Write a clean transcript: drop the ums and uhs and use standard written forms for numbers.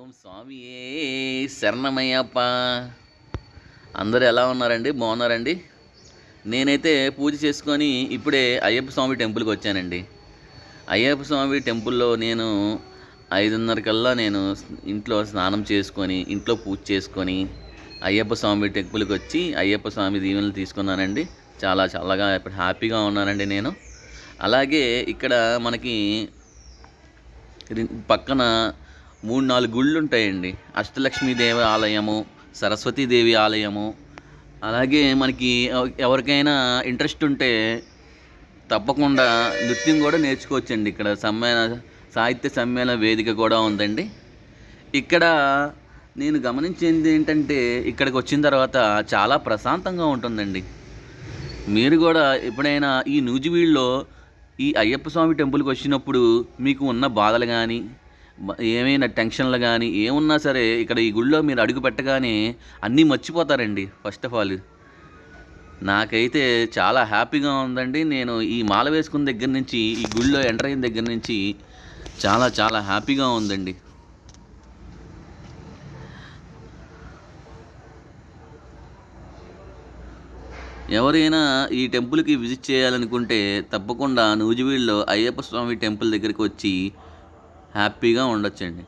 ఓం స్వామియే శరణమయ్యప్ప. అందరూ ఎలా ఉన్నారండి? బాగున్నారండి? నేనైతే పూజ చేసుకొని ఇప్పుడే అయ్యప్ప స్వామి టెంపుల్కి వచ్చానండి. అయ్యప్ప స్వామి టెంపుల్లో నేను 5:30 కల్లా ఇంట్లో స్నానం చేసుకొని ఇంట్లో పూజ చేసుకొని అయ్యప్ప స్వామి టెంపుల్కి వచ్చి అయ్యప్ప స్వామి దీవెనలు తీసుకున్నానండి. చాలా ఇప్పుడు హ్యాపీగా ఉన్నానండి నేను. అలాగే ఇక్కడ మనకి పక్కన 3-4 గుళ్ళు ఉంటాయండి. అష్టలక్ష్మీదేవి ఆలయము, సరస్వతీదేవి ఆలయము. అలాగే మనకి ఎవరికైనా ఇంట్రెస్ట్ ఉంటే తప్పకుండా నృత్యం కూడా నేర్చుకోవచ్చండి. ఇక్కడ సాహిత్య సమ్మేళన వేదిక కూడా ఉందండి. ఇక్కడ నేను గమనించింది ఏంటంటే ఇక్కడికి వచ్చిన తర్వాత చాలా ప్రశాంతంగా ఉంటుందండి. మీరు కూడా ఎప్పుడైనా ఈ నూజివీడులో ఈ అయ్యప్ప స్వామి టెంపుల్కి వచ్చినప్పుడు మీకు ఉన్న బాధలు కానీ ఏమైనా టెన్షన్లు కానీ ఏమున్నా సరే ఇక్కడ ఈ గుళ్ళో మీరు అడుగు పెట్టగానే అన్నీ మర్చిపోతారండి. ఫస్ట్ ఆఫ్ ఆల్ నాకైతే చాలా హ్యాపీగా ఉందండి. నేను ఈ మాల వేసుకున్న దగ్గర నుంచి ఈ గుళ్ళో ఎంటర్ అయిన దగ్గర నుంచి చాలా హ్యాపీగా ఉందండి. ఎవరైనా ఈ టెంపుల్కి విజిట్ చేయాలనుకుంటే తప్పకుండా నూజివీడులో అయ్యప్ప స్వామి టెంపుల్ దగ్గరికి వచ్చి హ్యాపీగా ఉండొచ్చండి.